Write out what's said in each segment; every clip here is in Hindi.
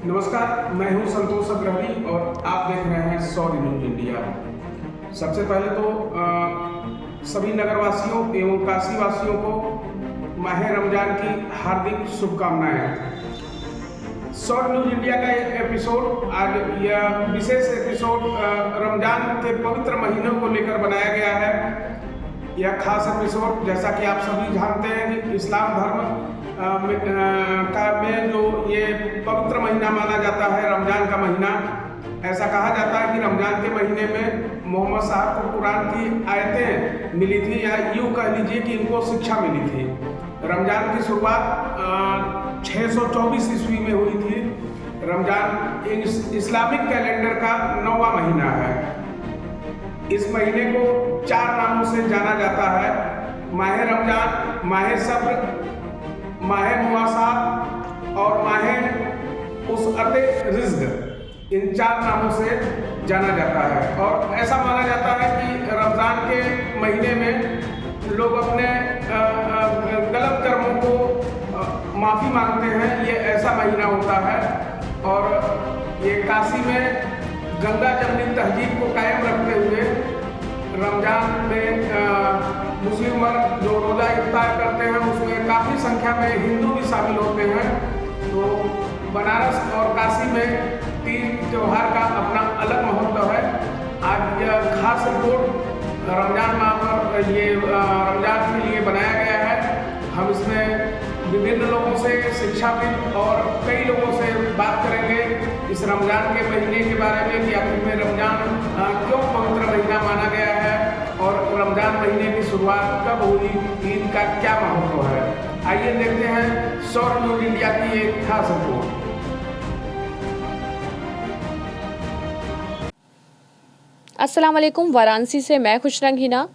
नमस्कार, मैं हूं संतोष अग्रही और आप देख रहे हैं सौर न्यूज इंडिया। सबसे पहले तो सभी नगरवासियों एवं काशीवासियों को माह रमजान की हार्दिक शुभकामनाएं। सौर न्यूज इंडिया का एक एपिसोड, आज यह विशेष एपिसोड रमजान के पवित्र महीनों को लेकर बनाया गया है। यह खास एपिसोड, जैसा कि आप सभी जानते हैं कि इस्लाम धर्म में जो ये पवित्र महीना माना जाता है रमजान का महीना, ऐसा कहा जाता है कि रमजान के महीने में मोहम्मद साहब को कुरान की आयतें मिली थी, या यूँ कह लीजिए कि इनको शिक्षा मिली थी। रमजान की शुरुआत 624 ईस्वी में हुई थी। रमजान इस्लामिक कैलेंडर का 9वां महीना है। इस महीने को 4 नामों से जाना जाता है: माह रमजान, माह सब्र, माह मुआसात और माह उसअते रिज़्क़। इन 4 नामों से जाना जाता है और ऐसा माना जाता है कि रमज़ान के महीने में लोग अपने गलत कर्मों को माफ़ी मांगते हैं। ये ऐसा महीना होता है और ये काशी में गंगा जमनी तहजीब को कायम रखते हुए रमजान में मुस्लिम वर्ग जो रोज़ा इफ्तार करते हैं उसमें काफ़ी संख्या में हिंदू भी शामिल होते हैं। तो बनारस और काशी में तीज त्यौहार का अपना अलग महत्व है। आज यह खास रिपोर्ट रमजान माह पर ये रमजान के लिए बनाया गया है। हम इसमें विभिन्न लोगों से शिक्षाविद और कई लोगों से बात करेंगे इस रमजान के महीने के बारे में कि आखिर में रमजान क्यों पवित्र महीना माना गया है और रमजान महीने की शुरुआत कब हुई, ईद का क्या महत्व है। आइए देखते हैं सौर न्यूज इंडिया की एक खास रिपोर्ट। अस्सलाम वालेकुम। वाराणसी से मैं खुशरंग हिना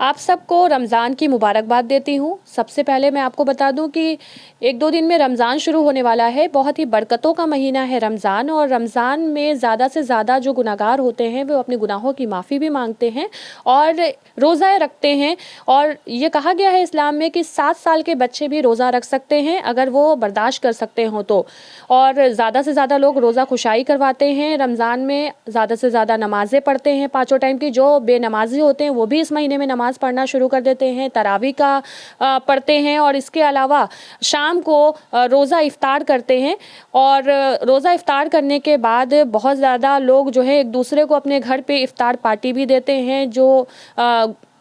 आप सबको रमज़ान की मुबारकबाद देती हूँ। सबसे पहले मैं आपको बता दूँ कि 1-2 दिन में रमज़ान शुरू होने वाला है। बहुत ही बरकतों का महीना है रमज़ान, और रमज़ान में ज़्यादा से ज़्यादा जो गुनाहगार होते हैं वो अपने गुनाहों की माफ़ी भी मांगते हैं और रोज़ा रखते हैं। और ये कहा गया है इस्लाम में कि 7 साल के बच्चे भी रोज़ा रख सकते हैं अगर वो बर्दाश्त कर सकते हों तो। और ज़्यादा से ज़्यादा लोग रोज़ा खुशाई करवाते हैं रमज़ान में, ज़्यादा से ज़्यादा नमाज़ें पढ़ते हैं 5 टाइम की। जो बेनमाजी होते हैं वो भी इस महीने में नमाज़ पढ़ना शुरू कर देते हैं, तरावी का पढ़ते हैं, और इसके अलावा शाम को रोज़ा इफ्तार करते हैं। और रोज़ा इफ्तार करने के बाद बहुत ज़्यादा लोग जो है एक दूसरे को अपने घर पे इफ्तार पार्टी भी देते हैं। जो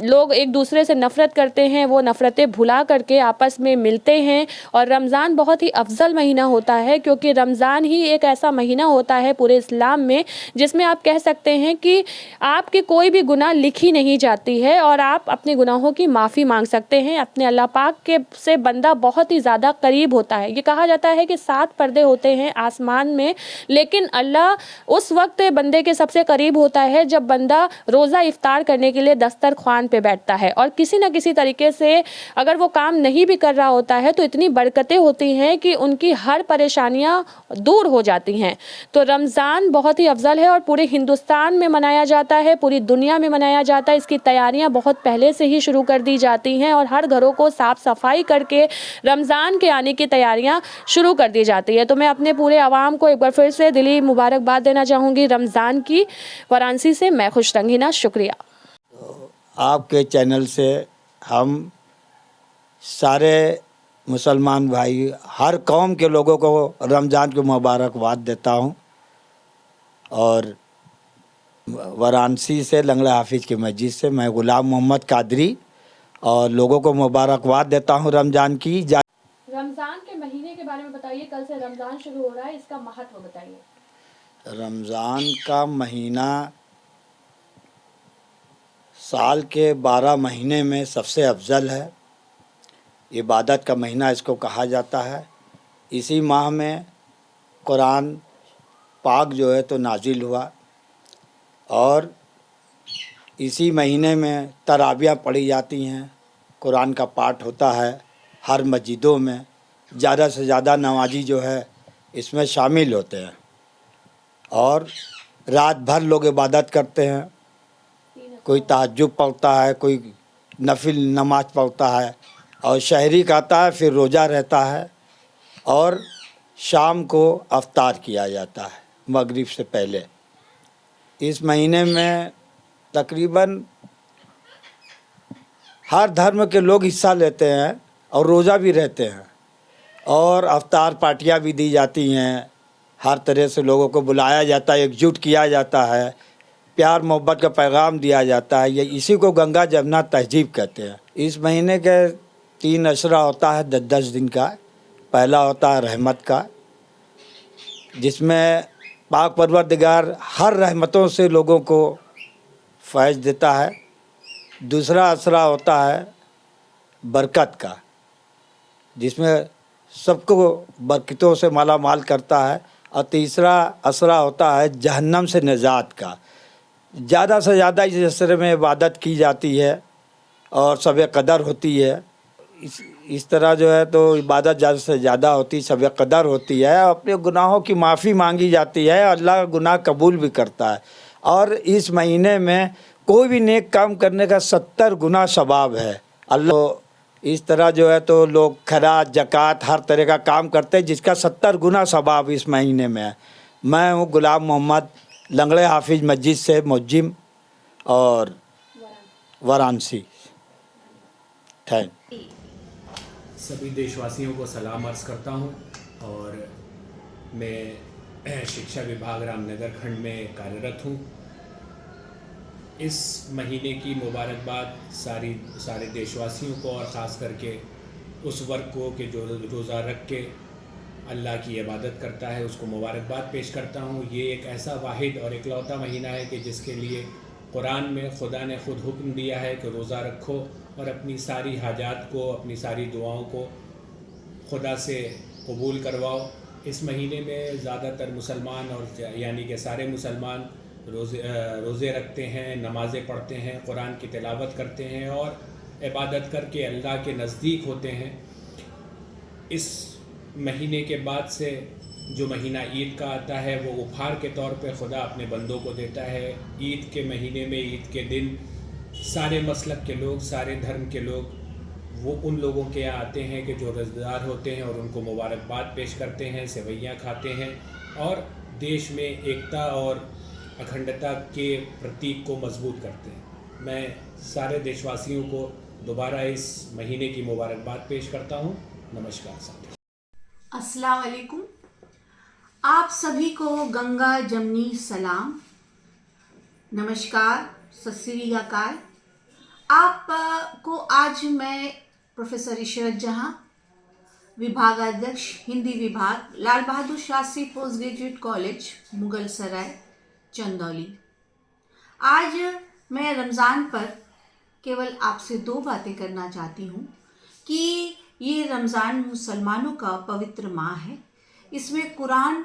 लोग एक दूसरे से नफ़रत करते हैं वो नफ़रतें भुला करके आपस में मिलते हैं। और रमज़ान बहुत ही अफजल महीना होता है, क्योंकि रमज़ान ही एक ऐसा महीना होता है पूरे इस्लाम में जिसमें आप कह सकते हैं कि आपकी कोई भी गुनाह लिखी नहीं जाती है और आप अपने गुनाहों की माफ़ी मांग सकते हैं। अपने अल्लाह पाक के से बंदा बहुत ही ज़्यादा करीब होता है। ये कहा जाता है कि 7 पर्दे होते हैं आसमान में, लेकिन अल्लाह उस वक्त बंदे के सबसे करीब होता है जब बंदा रोज़ा इफ्तार करने के लिए दस्तरख्वान पे बैठता है। और किसी न किसी तरीके से अगर वो काम नहीं भी कर रहा होता है तो इतनी बरकतें होती हैं कि उनकी हर परेशानियां दूर हो जाती हैं। तो रमज़ान बहुत ही अफजल है और पूरे हिंदुस्तान में मनाया जाता है, पूरी दुनिया में मनाया जाता है। इसकी तैयारियां बहुत पहले से ही शुरू कर दी जाती हैं और हर घरों को साफ़ सफाई करके रमज़ान के आने की तैयारियां शुरू कर दी जाती है। तो मैं अपने पूरे आवाम को एक बार फिर से दिली मुबारकबाद देना चाहूँगी रमज़ान की। वाराणसी से मैं खुशरंग हिना, शुक्रिया। आपके चैनल से हम सारे मुसलमान भाई, हर कौम के लोगों को रमज़ान की मुबारकबाद देता हूं। और वाराणसी से लंगड़ा हाफिज की मस्जिद से मैं गुलाम मोहम्मद कादरी और लोगों को मुबारकबाद देता हूं रमज़ान की। रमज़ान के महीने के बारे में बताइए, कल से रमज़ान शुरू हो रहा है, इसका महत्व बताइए। रमज़ान का महीना साल के 12 महीने में सबसे अफजल है। इबादत का महीना इसको कहा जाता है। इसी माह में कुरान पाक जो है तो नाजिल हुआ और इसी महीने में तरावियाँ पढ़ी जाती हैं, कुरान का पाठ होता है हर मस्जिदों में। ज़्यादा से ज़्यादा नमाजी जो है इसमें शामिल होते हैं और रात भर लोग इबादत करते हैं। कोई तहज्जुद पढ़ता है, कोई नफिल नमाज पढ़ता है और शहरी खाता है, फिर रोज़ा रहता है और शाम को अफ्तार किया जाता है मगरिब से पहले। इस महीने में तकरीबन हर धर्म के लोग हिस्सा लेते हैं और रोज़ा भी रहते हैं और अफ्तार पार्टियां भी दी जाती हैं। हर तरह से लोगों को बुलाया जाता है, एकजुट किया जाता है, प्यार मोहब्बत का पैगाम दिया जाता है। ये इसी को गंगा जमुना तहजीब कहते हैं। इस महीने के 3 अशरा होता है 10-10 दिन का। पहला होता है रहमत का, जिसमें पाक परवरदिगार हर रहमतों से लोगों को फैज़ देता है। दूसरा असरा होता है बरकत का, जिसमें सबको बरकतों से माला माल करता है। और तीसरा असरा होता है जहन्नम से निजात का। ज़्यादा से ज़्यादा इस असरे में इबादत की जाती है और शब कदर होती है। इस तरह जो है तो इबादत ज़्यादा से ज़्यादा होती, शब कदर होती है। अपने गुनाहों की माफ़ी मांगी जाती है, अल्लाह गुनाह कबूल भी करता है। और इस महीने में कोई भी नेक काम करने का 70 गुना सवाब है। अल्लाह इस तरह जो है तो लोग खैरात ज़कात हर तरह का काम करते हैं, जिसका 70 गुना सवाब इस महीने में है। मैं हूँ गुलाम मोहम्मद, लंगड़े हाफिज मस्जिद से मुज्जिम और वाराणसी। थैंक। सभी देशवासियों को सलाम अर्ज़ करता हूँ और मैं शिक्षा विभाग रामनगर खंड में कार्यरत हूँ। इस महीने की मुबारकबाद सारे देशवासियों को और ख़ास करके उस वर्ग को कि जो रोज़ा रख के अल्लाह की इबादत करता है, उसको मुबारकबाद पेश करता हूँ। ये एक ऐसा वाहिद और इकलौता महीना है कि जिसके लिए कुरान में खुदा ने ख़ुद हुक्म दिया है कि रोज़ा रखो और अपनी सारी हाजात को, अपनी सारी दुआओं को खुदा से कबूल करवाओ। इस महीने में ज़्यादातर मुसलमान और यानी कि सारे मुसलमान रोज़े रखते हैं, नमाज़ें पढ़ते हैं, कुरान की तिलावत करते हैं और इबादत करके अल्लाह के नज़दीक होते हैं। इस महीने के बाद से जो महीना ईद का आता है वो उपहार के तौर पे खुदा अपने बंदों को देता है। ईद के महीने में, ईद के दिन सारे मसलक के लोग, सारे धर्म के लोग वो उन लोगों के यहाँ आते हैं कि जो रोज़ेदार होते हैं और उनको मुबारकबाद पेश करते हैं, सेवैयाँ खाते हैं और देश में एकता और अखंडता के प्रतीक को मजबूत करते हैं। मैं सारे देशवासियों को दोबारा इस महीने की मुबारकबाद पेश करता हूँ। नमस्कार साथियों। अस्सलाम वालेकुम। आप सभी को गंगा जमनी सलाम, नमस्कार, सत श्री अकाल। आपको आज मैं प्रोफेसर इशरत जहां, विभागाध्यक्ष हिंदी विभाग, Lal Bahadur Shastri post graduate college, Mughal Sarai, Chandauli. आज मैं रमज़ान पर केवल आपसे 2 बातें करना चाहती हूँ कि ये रमज़ान मुसलमानों का पवित्र माह है। इसमें कुरान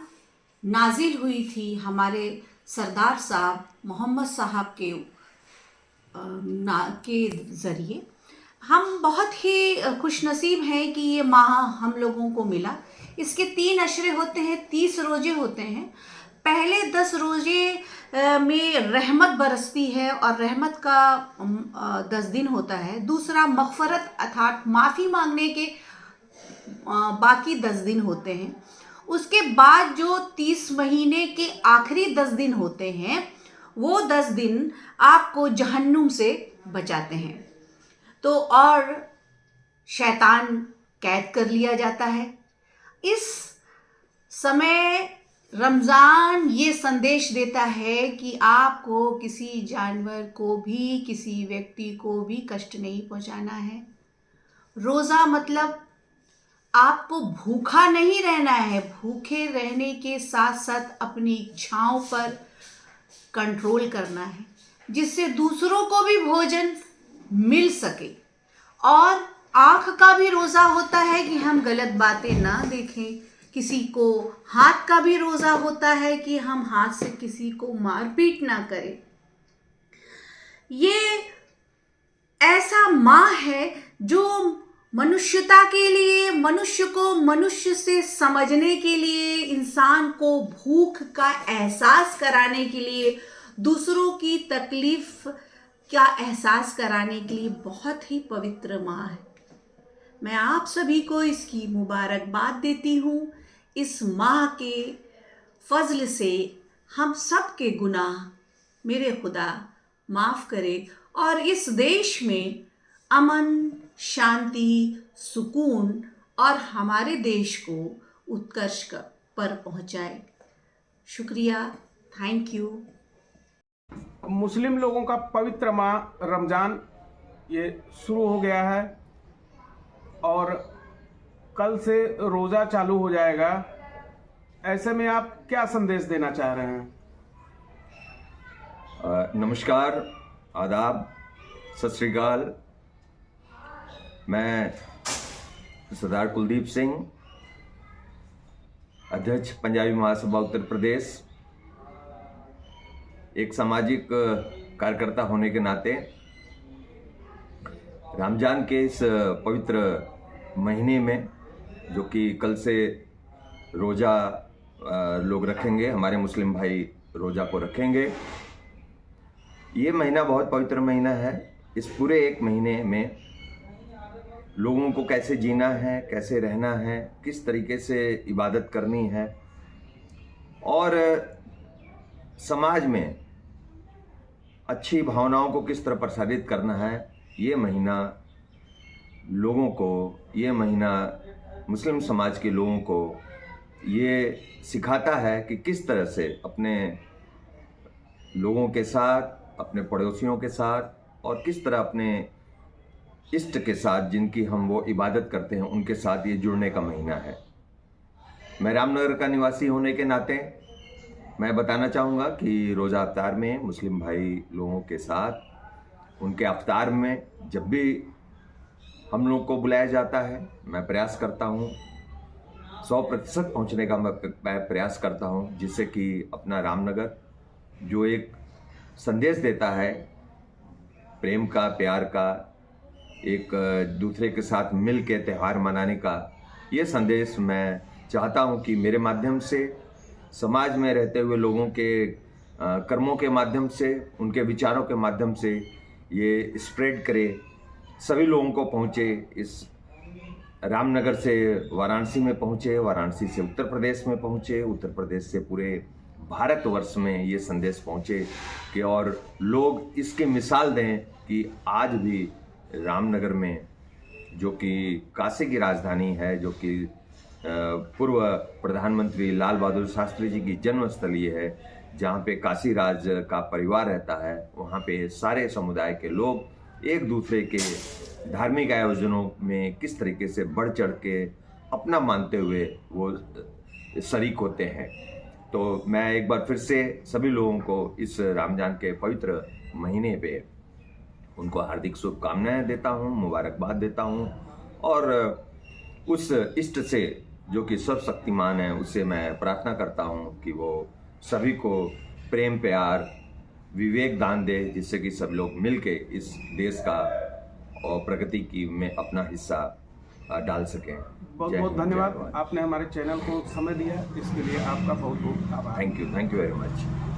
नाजिल हुई थी हमारे सरदार साहब मोहम्मद साहब के ज़रिए। हम बहुत ही खुशनसीब हैं कि ये माह हम लोगों को मिला। इसके 3 अशरे होते हैं, 30 रोज़े होते हैं। पहले 10 रोज़े में रहमत बरसती है और रहमत का 10 दिन होता है। दूसरा मग़फ़रत अर्थात माफ़ी मांगने के बाकी 10 दिन होते हैं। उसके बाद जो 30 महीने के आखिरी 10 दिन होते हैं, वो 10 दिन आपको जहन्नुम से बचाते हैं। तो और शैतान कैद कर लिया जाता है। इस समय रमज़ान ये संदेश देता है कि आपको किसी जानवर को भी, किसी व्यक्ति को भी कष्ट नहीं पहुंचाना है। रोज़ा मतलब आपको भूखा नहीं रहना है, भूखे रहने के साथ साथ अपनी इच्छाओं पर कंट्रोल करना है, जिससे दूसरों को भी भोजन मिल सके। और आँख का भी रोज़ा होता है कि हम गलत बातें ना देखें। किसी को हाथ का भी रोज़ा होता है कि हम हाथ से किसी को मारपीट ना करें। ये ऐसा माह है जो मनुष्यता के लिए, मनुष्य को मनुष्य से समझने के लिए, इंसान को भूख का एहसास कराने के लिए, दूसरों की तकलीफ का एहसास कराने के लिए बहुत ही पवित्र माह है। मैं आप सभी को इसकी मुबारकबाद देती हूँ। इस माह के फजल से हम सब के गुनाह मेरे खुदा माफ़ करे और इस देश में अमन, शांति, सुकून और हमारे देश को उत्कर्ष पर पहुंचाए। शुक्रिया, थैंक यू। मुस्लिम लोगों का पवित्र माह रमज़ान ये शुरू हो गया है और कल से रोज़ा चालू हो जाएगा। ऐसे में आप क्या संदेश देना चाह रहे हैं? नमस्कार, आदाब, सत श्री अकाल। मैं सरदार कुलदीप सिंह, अध्यक्ष पंजाबी महासभा उत्तर प्रदेश, एक सामाजिक कार्यकर्ता होने के नाते रमजान के इस पवित्र महीने में, जो कि कल से रोज़ा लोग रखेंगे, हमारे मुस्लिम भाई रोज़ा को रखेंगे। ये महीना बहुत पवित्र महीना है। इस पूरे एक महीने में लोगों को कैसे जीना है, कैसे रहना है, किस तरीके से इबादत करनी है और समाज में अच्छी भावनाओं को किस तरह प्रसारित करना है, ये महीना लोगों को, ये महीना मुस्लिम समाज के लोगों को ये सिखाता है कि किस तरह से अपने लोगों के साथ, अपने पड़ोसियों के साथ और किस तरह अपने इष्ट के साथ, जिनकी हम वो इबादत करते हैं, उनके साथ ये जुड़ने का महीना है। मैं रामनगर का निवासी होने के नाते मैं बताना चाहूँगा कि रोज़ा अफ्तार में मुस्लिम भाई लोगों के साथ उनके अफ्तार में जब भी हम लोग को बुलाया जाता है, मैं प्रयास करता हूँ 100% पहुँचने का मैं प्रयास करता हूँ, जिससे कि अपना रामनगर जो एक संदेश देता है प्रेम का, प्यार का, एक दूसरे के साथ मिल के त्यौहार मनाने का, ये संदेश मैं चाहता हूँ कि मेरे माध्यम से समाज में रहते हुए लोगों के कर्मों के माध्यम से, उनके विचारों के माध्यम से ये स्प्रेड करे, सभी लोगों को पहुँचे। इस रामनगर से वाराणसी में पहुँचे, वाराणसी से उत्तर प्रदेश में पहुँचे, उत्तर प्रदेश से पूरे भारतवर्ष में ये संदेश पहुँचे कि और लोग इसकी मिसाल दें कि आज भी रामनगर में, जो कि काशी की राजधानी है, जो कि पूर्व प्रधानमंत्री लाल बहादुर शास्त्री जी की जन्मस्थली है, जहाँ पे काशी राज का परिवार रहता है, वहाँ पे सारे समुदाय के लोग एक दूसरे के धार्मिक आयोजनों में किस तरीके से बढ़ चढ़ के अपना मानते हुए वो शरीक होते हैं। तो मैं एक बार फिर से सभी लोगों को इस रमजान के पवित्र महीने पे उनको हार्दिक शुभकामनाएं देता हूं, मुबारकबाद देता हूं और उस इष्ट से जो कि सर्वशक्तिमान है, उससे मैं प्रार्थना करता हूं कि वो सभी को प्रेम, प्यार, विवेक दान दे, जिससे कि सब लोग मिलके इस देश का और प्रगति की में अपना हिस्सा डाल सकें। बहुत बहुत धन्यवाद, आपने हमारे चैनल को समय दिया, इसके लिए आपका बहुत बहुत आभार। Thank you very much.